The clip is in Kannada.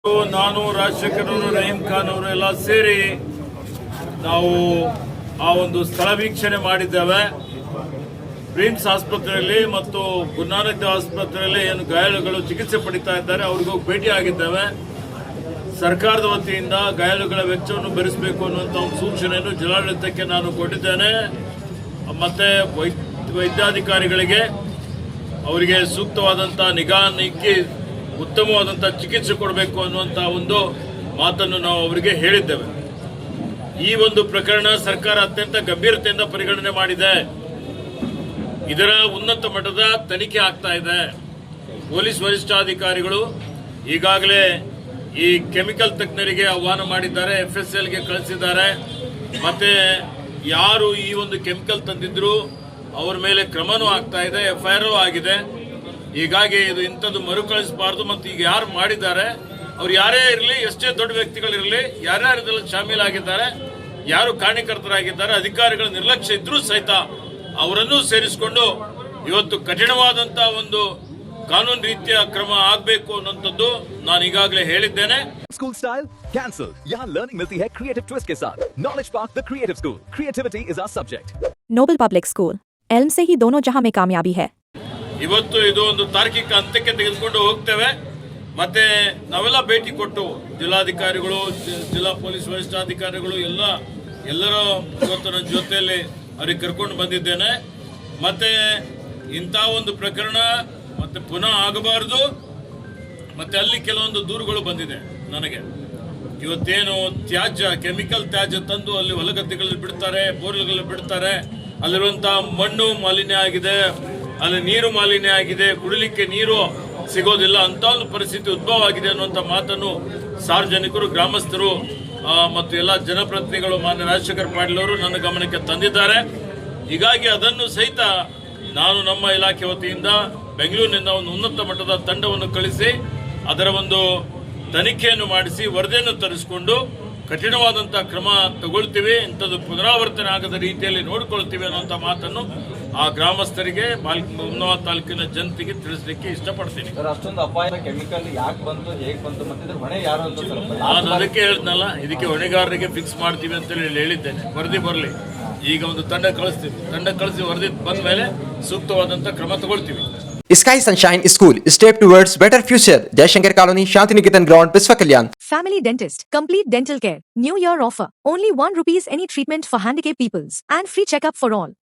ನಾನು ರಾಜಶೇಖರ್ ಅವರು ರಹೀಂ ಖಾನ್ ಅವರು ಎಲ್ಲ ಸೇರಿ ನಾವು ಆ ಒಂದು ಸ್ಥಳ ವೀಕ್ಷಣೆ ಮಾಡಿದ್ದೇವೆ. ಪ್ರಿನ್ಸ್ ಆಸ್ಪತ್ರೆಯಲ್ಲಿ ಮತ್ತು ಗುರುನಾನಕ್ ಆಸ್ಪತ್ರೆಯಲ್ಲಿ ಏನು ಗಾಯಾಳುಗಳು ಚಿಕಿತ್ಸೆ ಪಡಿತಾ ಇದ್ದಾರೆ ಅವ್ರಿಗೂ ಭೇಟಿ ಆಗಿದ್ದೇವೆ. ಸರ್ಕಾರದ ವತಿಯಿಂದ ಗಾಯಾಳುಗಳ ವೆಚ್ಚವನ್ನು ಭರಿಸಬೇಕು ಅನ್ನುವಂಥ ಒಂದು ಸೂಚನೆಯನ್ನು ಜಿಲ್ಲಾಡಳಿತಕ್ಕೆ ನಾನು ಕೊಟ್ಟಿದ್ದೇನೆ. ಮತ್ತೆ ವೈದ್ಯಾಧಿಕಾರಿಗಳಿಗೆ ಅವರಿಗೆ ಸೂಕ್ತವಾದಂಥ ನಿಗಾ ನೀಕಿ ಉತ್ತಮವಾದಂಥ ಚಿಕಿತ್ಸೆ ಕೊಡಬೇಕು ಅನ್ನುವಂಥ ಒಂದು ಮಾತನ್ನು ನಾವು ಅವರಿಗೆ ಹೇಳಿದ್ದೇವೆ. ಈ ಒಂದು ಪ್ರಕರಣ ಸರ್ಕಾರ ಅತ್ಯಂತ ಗಂಭೀರತೆಯಿಂದ ಪರಿಗಣನೆ ಮಾಡಿದೆ. ಇದರ ಉನ್ನತ ಮಟ್ಟದ ತನಿಖೆ ಆಗ್ತಾ ಇದೆ. ಪೊಲೀಸ್ ವರಿಷ್ಠಾಧಿಕಾರಿಗಳು ಈಗಾಗಲೇ ಈ ಕೆಮಿಕಲ್ ತಜ್ಞರಿಗೆ ಆಹ್ವಾನ ಮಾಡಿದ್ದಾರೆ, FSLಗೆ ಕಳಿಸಿದ್ದಾರೆ. ಮತ್ತೆ ಯಾರು ಈ ಒಂದು ಕೆಮಿಕಲ್ ತಂದಿದ್ರು ಅವರ ಮೇಲೆ ಕ್ರಮನೂ ಆಗ್ತಾ ಇದೆ, FIR ಆಗಿದೆ. ಹೀಗಾಗಿ ಇದು ಇಂಥದ್ದು ಮರುಕಳಿಸಬಾರ್ದು. ಮತ್ತು ಈಗ ಯಾರು ಮಾಡಿದ್ದಾರೆ ಅವ್ರು ಯಾರೇ ಇರಲಿ, ಎಷ್ಟೇ ದೊಡ್ಡ ವ್ಯಕ್ತಿಗಳಿರಲಿ, ಯಾರ್ಯಾರು ಇದರಲ್ಲಿ ಶಾಮೀಲಾಗಿದ್ದಾರೆ, ಯಾರು ಕಾರಣಕರ್ತರಾಗಿದ್ದಾರೆ, ಅಧಿಕಾರಿಗಳ ನಿರ್ಲಕ್ಷ್ಯ ಇದ್ರೂ ಸಹಿತ ಅವರನ್ನೂ ಸೇರಿಸಿಕೊಂಡು ಇವತ್ತು ಕಠಿಣವಾದಂತ ಒಂದು ಕಾನೂನು ರೀತಿಯ ಕ್ರಮ ಆಗಬೇಕು ಅನ್ನೋಂಥದ್ದು ನಾನು ಈಗಾಗಲೇ ಹೇಳಿದ್ದೇನೆ. School style cancel. यहाँ लर्निंग मिलती है क्रिएटिव ट्विस्ट के साथ। Knowledge park the creative school. Creativity is our subject. Noble public school elm से ही दोनों जहां में कामयाबी है। ಇವತ್ತು ಇದು ಒಂದು ತಾರ್ಕಿಕ ಹಂತಕ್ಕೆ ತೆಗೆದುಕೊಂಡು ಹೋಗ್ತೇವೆ. ಮತ್ತೆ ನಾವೆಲ್ಲ ಭೇಟಿ ಕೊಟ್ಟು ಜಿಲ್ಲಾಧಿಕಾರಿಗಳು, ಜಿಲ್ಲಾ ಪೊಲೀಸ್ ವರಿಷ್ಠಾಧಿಕಾರಿಗಳು ಎಲ್ಲರ ಇವತ್ತು ನನ್ನ ಜೊತೆಯಲ್ಲಿ ಅವ್ರಿಗೆ ಕರ್ಕೊಂಡು ಬಂದಿದ್ದೇನೆ. ಮತ್ತೆ ಇಂಥ ಒಂದು ಪ್ರಕರಣ ಮತ್ತೆ ಪುನಃ ಆಗಬಾರದು. ಮತ್ತೆ ಅಲ್ಲಿ ಕೆಲವೊಂದು ದೂರುಗಳು ಬಂದಿದೆ ನನಗೆ. ಇವತ್ತೇನು ತ್ಯಾಜ್ಯ, ಕೆಮಿಕಲ್ ತ್ಯಾಜ್ಯ ತಂದು ಅಲ್ಲಿ ಹೊಲಗದ್ದೆಗಳಲ್ಲಿ ಬಿಡ್ತಾರೆ, ಬೋರ್ಗಳಲ್ಲಿ ಬಿಡ್ತಾರೆ. ಅಲ್ಲಿರುವಂತಹ ಮಣ್ಣು ಮಾಲಿನ್ಯ ಆಗಿದೆ, ಅಲ್ಲಿ ನೀರು ಮಾಲಿನ್ಯ ಆಗಿದೆ, ಕುಡಿಲಿಕ್ಕೆ ನೀರು ಸಿಗೋದಿಲ್ಲ ಅಂತ ಒಂದು ಪರಿಸ್ಥಿತಿ ಉದ್ಭವ ಆಗಿದೆ ಅನ್ನುವಂಥ ಮಾತನ್ನು ಸಾರ್ವಜನಿಕರು, ಗ್ರಾಮಸ್ಥರು ಮತ್ತು ಎಲ್ಲ ಜನಪ್ರತಿನಿಧಿಗಳು, ಮಾನ್ಯ ರಾಜಶೇಖರ್ ಪಾಟೀಲ್ ಅವರು ನನ್ನ ಗಮನಕ್ಕೆ ತಂದಿದ್ದಾರೆ. ಹೀಗಾಗಿ ಅದನ್ನು ಸಹಿತ ನಾನು ನಮ್ಮ ಇಲಾಖೆ ವತಿಯಿಂದ ಬೆಂಗಳೂರಿನಿಂದ ಒಂದು ಉನ್ನತ ಮಟ್ಟದ ತಂಡವನ್ನು ಕಳಿಸಿ ಅದರ ಒಂದು ತನಿಖೆಯನ್ನು ಮಾಡಿಸಿ ವರದಿಯನ್ನು ತರಿಸಿಕೊಂಡು ಕಠಿಣವಾದಂಥ ಕ್ರಮ ತಗೊಳ್ತೀವಿ, ಇಂಥದ್ದು ಪುನರಾವರ್ತನೆ ಆಗದ ರೀತಿಯಲ್ಲಿ ನೋಡಿಕೊಳ್ತೀವಿ ಅನ್ನುವಂಥ ಮಾತನ್ನು ಆ ಗ್ರಾಮಸ್ಥರಿಗೆ, ಹುಮ್ನಾಬಾದ್ ತಾಲೂಕಿನ ಜನತೆಗೆ ತಿಳಿಸಲಿಕ್ಕೆ ಇಷ್ಟಪಡ್ತೀನಿ. ಅಷ್ಟೊಂದು ಅಪಾಯ ಕೆಮಿಕಲ್ ಯಾಕೆ ಬಂತು, ಹೇಗೆ ಬಂತು, ಮತ್ತೆ ಹೊಣೆ ಯಾರು ಅಂತ ನಾನು ಅದಕ್ಕೆ ಹೇಳಿದ್ನಲ್ಲ, ಇದಕ್ಕೆ ಹೊಣೆಗಾರರಿಗೆ ಫಿಕ್ಸ್ ಮಾಡ್ತೀವಿ ಅಂತೇಳಿ ಹೇಳಿದ್ದೇನೆ. ವರದಿ ಬರಲಿ, ಈಗ ಒಂದು ತಂಡ ಕಳಿಸ್ತೀವಿ. ತಂಡ ಕಳಿಸಿ ವರದಿ ಬಂದ ಮೇಲೆ ಸೂಕ್ತವಾದಂಥ ಕ್ರಮ ತಗೊಳ್ತೀವಿ. Sky Sunshine School, step towards better future. Jayashankar Colony, Shantiniketan Ground, Biswa Kalyan. Family Dentist, complete dental care. New year offer. Only ₹1 any treatment for handicapped peoples and free checkup for all.